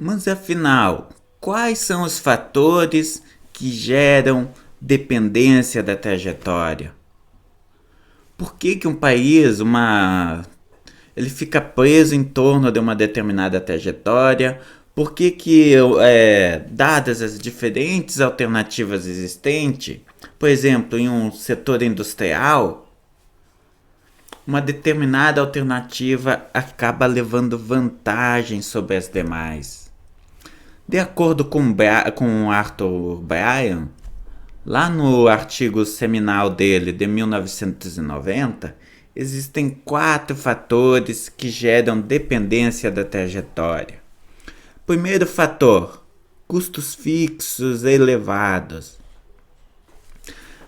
Mas afinal, quais são os fatores que geram dependência da trajetória? Por que um país, ele fica preso em torno de uma determinada trajetória? Por que dadas as diferentes alternativas existentes, por exemplo, em um setor industrial, uma determinada alternativa acaba levando vantagem sobre as demais? De acordo com Arthur Bryan, lá no artigo seminal dele de 1990, existem 4 fatores que geram dependência da trajetória. Primeiro fator: custos fixos elevados.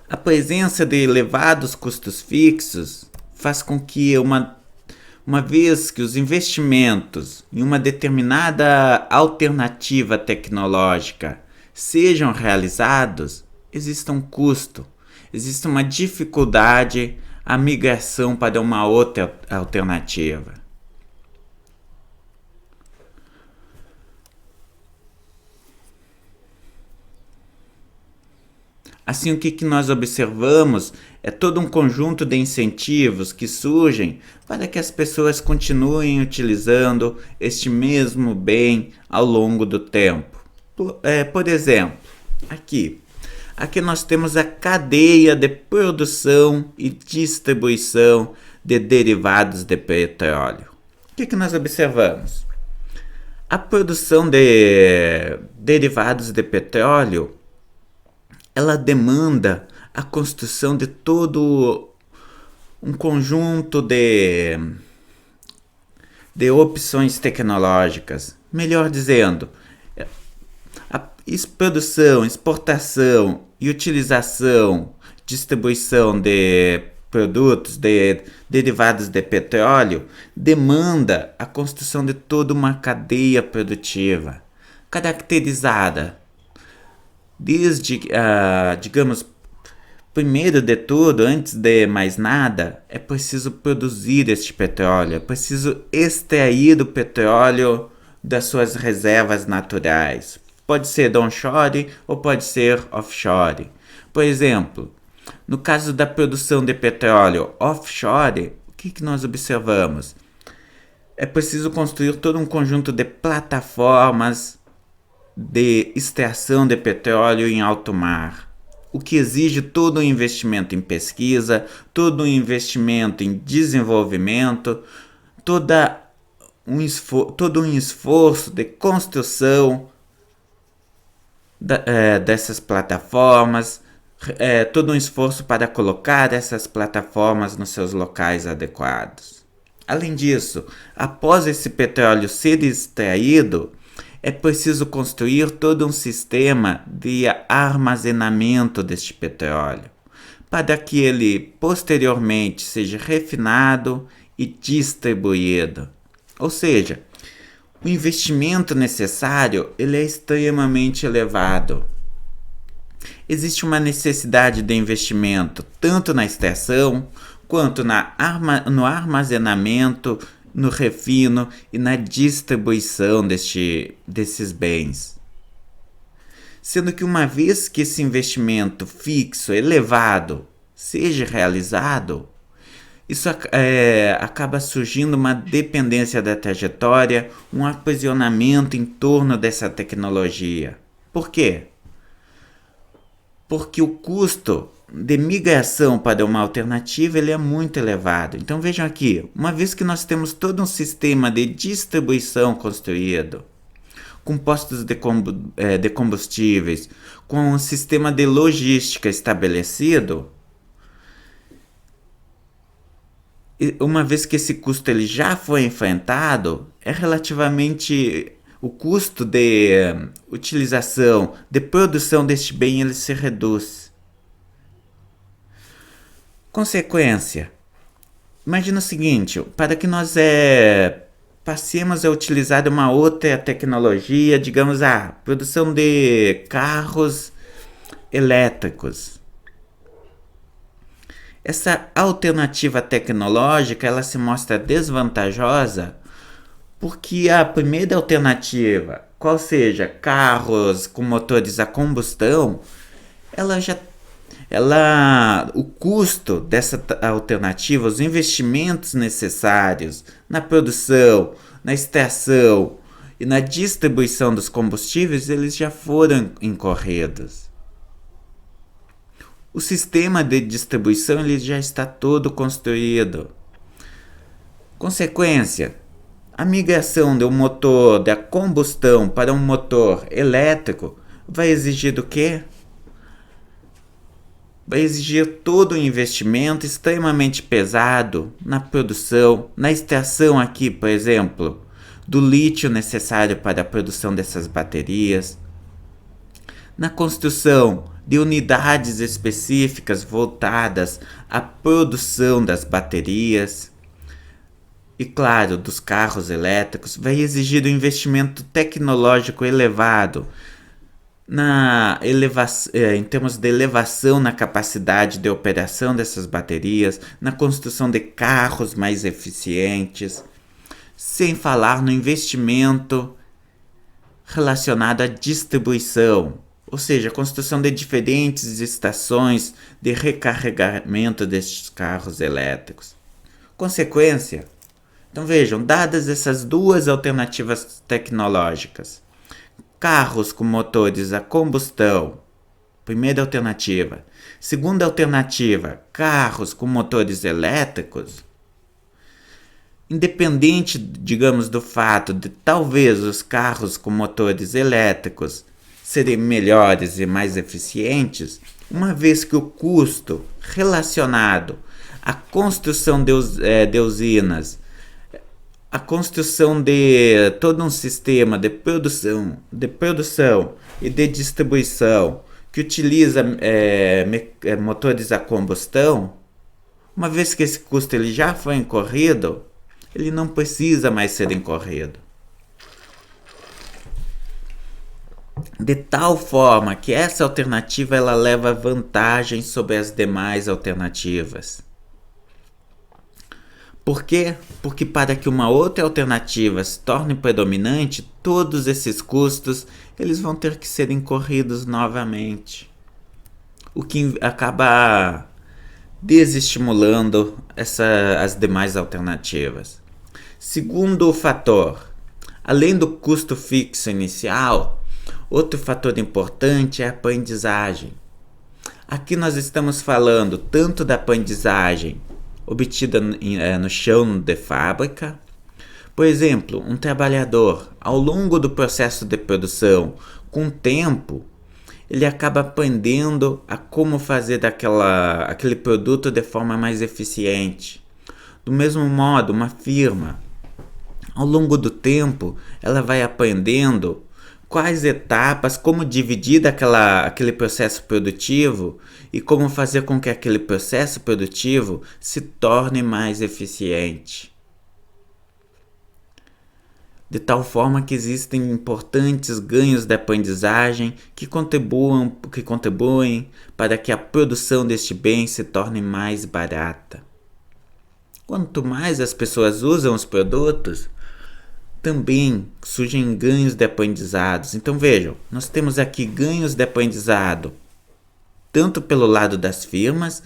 A presença de elevados custos fixos faz com que uma vez que os investimentos em uma determinada alternativa tecnológica sejam realizados, exista um custo, existe uma dificuldade a migração para uma outra alternativa. Assim, o que nós observamos é todo um conjunto de incentivos que surgem para que as pessoas continuem utilizando este mesmo bem ao longo do tempo. Por exemplo, aqui nós temos a cadeia de produção e distribuição de derivados de petróleo. O que nós observamos? A produção de derivados de petróleo, ela demanda a construção de todo um conjunto de opções tecnológicas. Melhor dizendo, a produção, exportação e utilização, distribuição de produtos derivados de petróleo demanda a construção de toda uma cadeia produtiva, caracterizada desde, digamos, primeiro de tudo, antes de mais nada, é preciso produzir este petróleo, é preciso extrair o petróleo das suas reservas naturais. Pode ser onshore ou pode ser offshore. Por exemplo, no caso da produção de petróleo offshore, o que nós observamos? É preciso construir todo um conjunto de plataformas de extração de petróleo em alto mar, o que exige todo um investimento em pesquisa, todo um investimento em desenvolvimento, todo um esforço de construção dessas plataformas, todo um esforço para colocar essas plataformas nos seus locais adequados. Além disso, após esse petróleo ser extraído, é preciso construir todo um sistema de armazenamento deste petróleo, para que ele posteriormente seja refinado e distribuído. Ou seja, o investimento necessário ele é extremamente elevado. Existe uma necessidade de investimento tanto na extração quanto no armazenamento, no refino e na distribuição desses bens. Sendo que uma vez que esse investimento fixo, elevado, seja realizado, isso acaba surgindo uma dependência da trajetória, um aprisionamento em torno dessa tecnologia. Por quê? Porque o custo de migração para uma alternativa ele é muito elevado. Então vejam aqui, uma vez que nós temos todo um sistema de distribuição construído, com postos de combustíveis, com um sistema de logística estabelecido, uma vez que esse custo ele já foi enfrentado, é relativamente o custo de utilização, de produção deste bem ele se reduz. Consequência, imagina o seguinte, para que nós passemos a utilizar uma outra tecnologia, digamos a produção de carros elétricos. Essa alternativa tecnológica ela se mostra desvantajosa porque a primeira alternativa qual seja carros com motores a combustão, o custo dessa alternativa, os investimentos necessários na produção, na extração e na distribuição dos combustíveis, eles já foram incorridos. O sistema de distribuição ele já está todo construído. Consequência, a migração de um motor da combustão para um motor elétrico vai exigir do quê? Vai exigir todo um investimento extremamente pesado na produção, na extração aqui, por exemplo, do lítio necessário para a produção dessas baterias, na construção de unidades específicas voltadas à produção das baterias e, claro, dos carros elétricos, vai exigir um investimento tecnológico elevado em termos de elevação na capacidade de operação dessas baterias, na construção de carros mais eficientes, sem falar no investimento relacionado à distribuição, ou seja, a construção de diferentes estações de recarregamento destes carros elétricos. Consequência, então vejam, dadas essas duas alternativas tecnológicas, carros com motores a combustão, primeira alternativa. Segunda alternativa, carros com motores elétricos. Independente, digamos, do fato de talvez os carros com motores elétricos serem melhores e mais eficientes, uma vez que o custo relacionado à construção de usinas, a construção de todo um sistema de produção e de distribuição que utiliza motores a combustão, uma vez que esse custo ele já foi incorrido, ele não precisa mais ser incorrido. De tal forma que essa alternativa ela leva vantagem sobre as demais alternativas. Por quê? Porque para que uma outra alternativa se torne predominante, todos esses custos eles vão ter que ser incorridos novamente. O que acaba desestimulando as demais alternativas. Segundo fator, além do custo fixo inicial, outro fator importante é a aprendizagem. Aqui nós estamos falando tanto da aprendizagem obtida no chão de fábrica. Por exemplo, um trabalhador, ao longo do processo de produção, com o tempo, ele acaba aprendendo a como fazer aquele produto de forma mais eficiente. Do mesmo modo, uma firma, ao longo do tempo, ela vai aprendendo quais etapas, como dividir aquele processo produtivo e como fazer com que aquele processo produtivo se torne mais eficiente. De tal forma que existem importantes ganhos de aprendizagem que contribuem para que a produção deste bem se torne mais barata. Quanto mais as pessoas usam os produtos, também surgem ganhos de aprendizados. Então vejam, nós temos aqui ganhos de aprendizado, tanto pelo lado das firmas,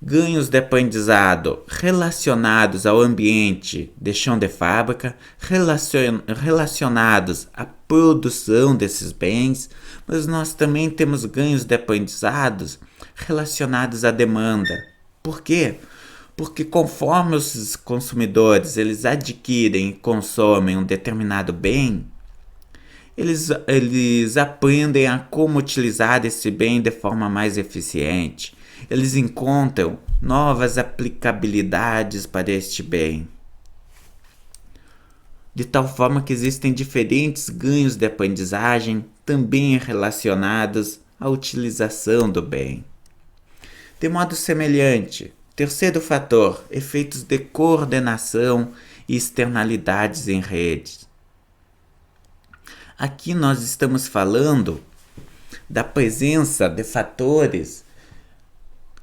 ganhos de aprendizado relacionados ao ambiente de chão de fábrica, relacionados à produção desses bens, mas nós também temos ganhos de aprendizados relacionados à demanda. Por quê? Porque conforme os consumidores eles adquirem e consomem um determinado bem, eles aprendem a como utilizar esse bem de forma mais eficiente. Eles encontram novas aplicabilidades para este bem. De tal forma que existem diferentes ganhos de aprendizagem também relacionados à utilização do bem. De modo semelhante, terceiro fator, efeitos de coordenação e externalidades em redes. Aqui nós estamos falando da presença de fatores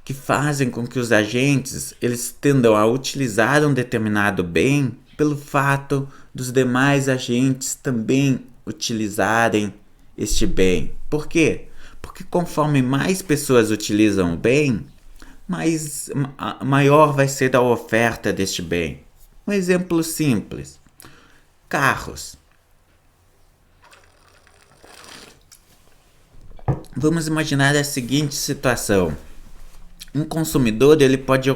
que fazem com que os agentes eles tendam a utilizar um determinado bem pelo fato dos demais agentes também utilizarem este bem. Por quê? Porque conforme mais pessoas utilizam o bem, maior vai ser a oferta deste bem. Um exemplo simples: carros. Vamos imaginar a seguinte situação: um consumidor ele pode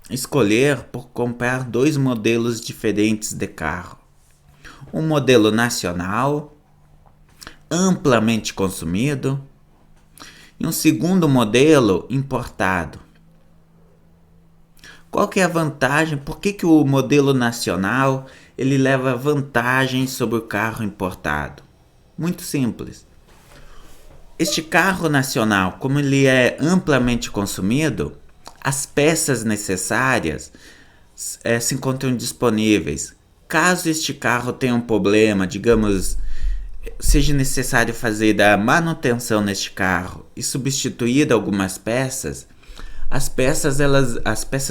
escolher por comprar dois modelos diferentes de carro. Um modelo nacional, amplamente consumido, e um segundo modelo importado. Qual que é a vantagem? Por que o modelo nacional ele leva vantagem sobre o carro importado? Muito simples. Este carro nacional, como ele é amplamente consumido, as peças necessárias se encontram disponíveis. Caso este carro tenha um problema, digamos, seja necessário fazer a manutenção neste carro e substituir algumas peças, as peças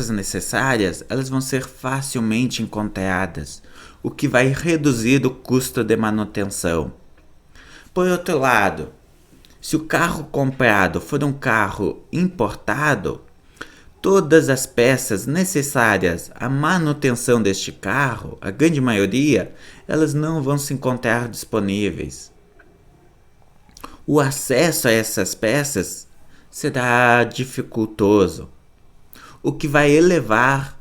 necessárias elas vão ser facilmente encontradas, o que vai reduzir o custo de manutenção. Por outro lado, se o carro comprado for um carro importado, todas as peças necessárias à manutenção deste carro, a grande maioria, elas não vão se encontrar disponíveis. O acesso a essas peças será dificultoso, o que vai elevar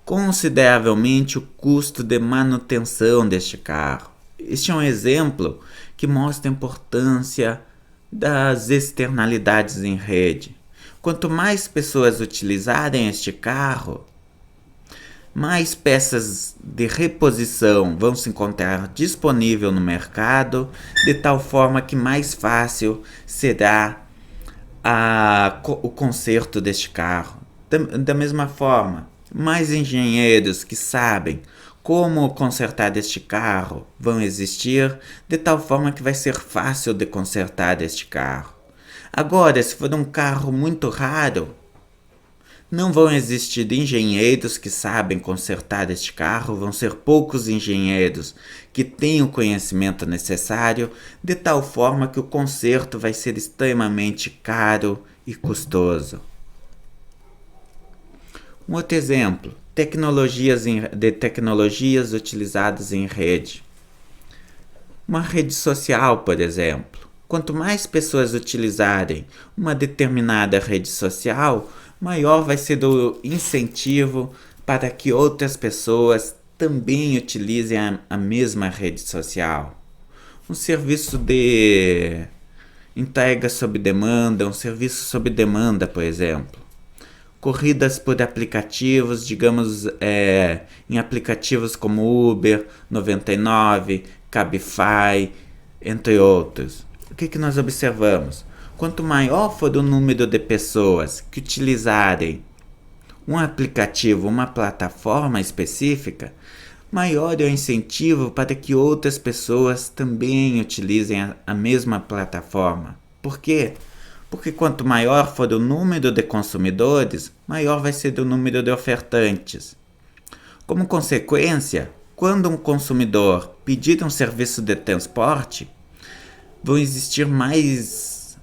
consideravelmente o custo de manutenção deste carro. Este é um exemplo que mostra a importância das externalidades em rede. Quanto mais pessoas utilizarem este carro, mais peças de reposição vão se encontrar disponível no mercado, de tal forma que mais fácil será o conserto deste carro. Da mesma forma, mais engenheiros que sabem como consertar este carro vão existir, de tal forma que vai ser fácil de consertar este carro. Agora, se for um carro muito raro, não vão existir engenheiros que sabem consertar este carro, vão ser poucos engenheiros que têm o conhecimento necessário, de tal forma que o conserto vai ser extremamente caro e custoso. Um outro exemplo: tecnologias utilizadas em rede. Uma rede social, por exemplo. Quanto mais pessoas utilizarem uma determinada rede social, maior vai ser o incentivo para que outras pessoas também utilizem a mesma rede social. Um serviço de entrega sob demanda, um serviço sob demanda, por exemplo. Corridas por aplicativos, digamos, em aplicativos como Uber, 99, Cabify, entre outros. O que nós observamos? Quanto maior for o número de pessoas que utilizarem um aplicativo, uma plataforma específica, maior é o incentivo para que outras pessoas também utilizem a mesma plataforma. Por quê? Porque quanto maior for o número de consumidores, maior vai ser o número de ofertantes. Como consequência, quando um consumidor pedir um serviço de transporte, vão existir mais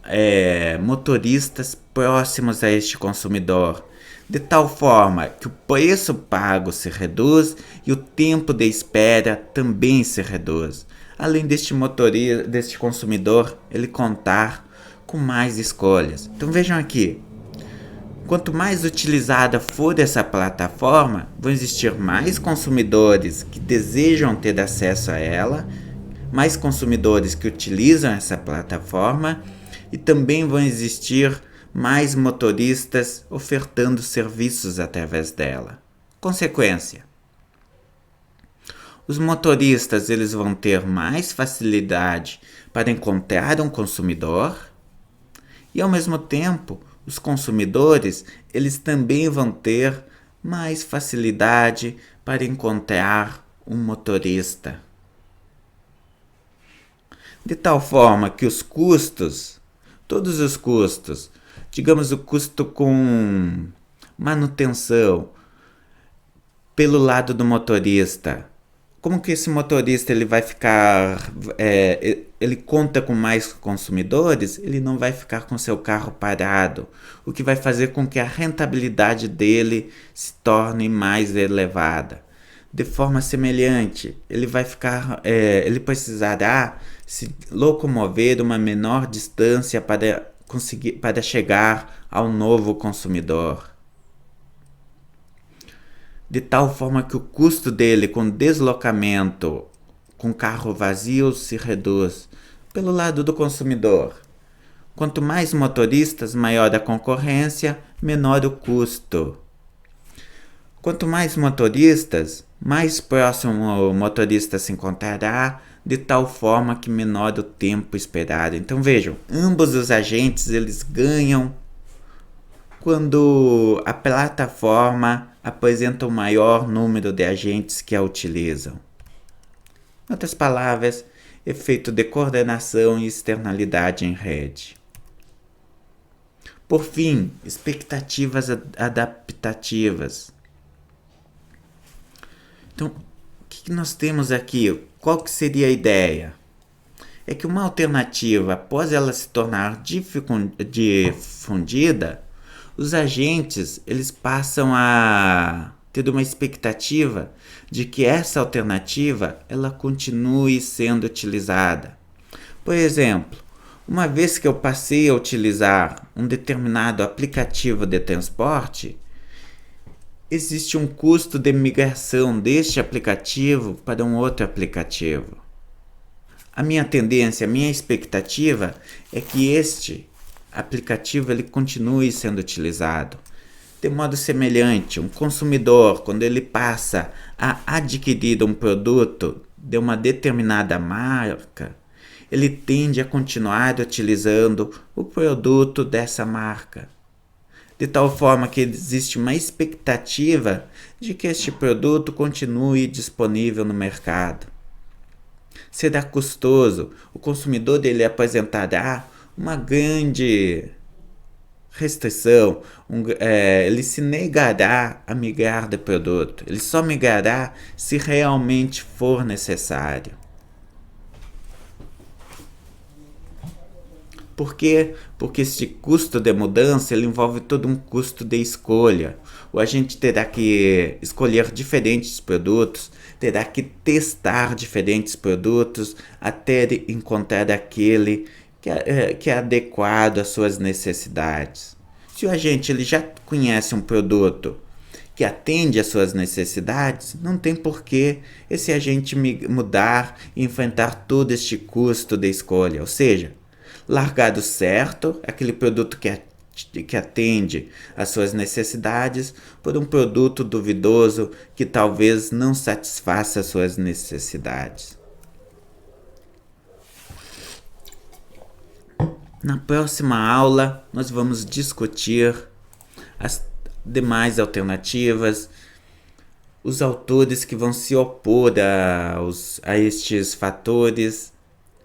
motoristas próximos a este consumidor, de tal forma que o preço pago se reduz e o tempo de espera também se reduz. Além deste consumidor, ele contar com mais escolhas. Então vejam aqui, quanto mais utilizada for essa plataforma, vão existir mais consumidores que desejam ter acesso a ela, mais consumidores que utilizam essa plataforma e também vão existir mais motoristas ofertando serviços através dela. Consequência: os motoristas eles vão ter mais facilidade para encontrar um consumidor e, ao mesmo tempo, os consumidores eles também vão ter mais facilidade para encontrar um motorista. De tal forma que os custos, todos os custos, digamos o custo com manutenção pelo lado do motorista, Como que esse motorista ele vai ficar, ele conta com mais consumidores, ele não vai ficar com seu carro parado, o que vai fazer com que a rentabilidade dele se torne mais elevada. De forma semelhante, ele precisará se locomover uma menor distância para chegar ao novo consumidor, de tal forma que o custo dele com deslocamento com carro vazio se reduz. Pelo lado do consumidor, quanto mais motoristas, maior a concorrência, menor o custo. Quanto mais motoristas, mais próximo o motorista se encontrará, de tal forma que menor o tempo esperado. Então vejam, ambos os agentes eles ganham quando a plataforma apresenta o maior número de agentes que a utilizam. Em outras palavras, efeito de coordenação e externalidade em rede. Por fim, expectativas adaptativas. Então, o que nós temos aqui? Qual que seria a ideia? É que uma alternativa, após ela se tornar difundida, os agentes eles passam a ter uma expectativa de que essa alternativa ela continue sendo utilizada. Por exemplo, uma vez que eu passei a utilizar um determinado aplicativo de transporte, existe um custo de migração deste aplicativo para um outro aplicativo. A minha tendência, a minha expectativa é que este aplicativo ele continue sendo utilizado. De modo semelhante, um consumidor, quando ele passa a adquirir um produto de uma determinada marca, ele tende a continuar utilizando o produto dessa marca. De tal forma que existe uma expectativa de que este produto continue disponível no mercado. Será custoso, o consumidor ele apresentará uma grande restrição, ele se negará a migrar de produto, ele só migrará se realmente for necessário. Por quê? Porque este custo de mudança ele envolve todo um custo de escolha. O agente terá que escolher diferentes produtos, terá que testar diferentes produtos até encontrar aquele que é adequado às suas necessidades. Se o agente ele já conhece um produto que atende às suas necessidades, não tem por que esse agente mudar e enfrentar todo este custo de escolha. Ou seja, largar do certo aquele produto que atende às suas necessidades por um produto duvidoso que talvez não satisfaça as suas necessidades. Na próxima aula, nós vamos discutir as demais alternativas, os autores que vão se opor a estes fatores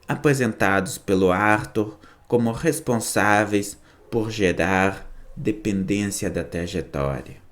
apresentados pelo Arthur como responsáveis por gerar dependência da trajetória.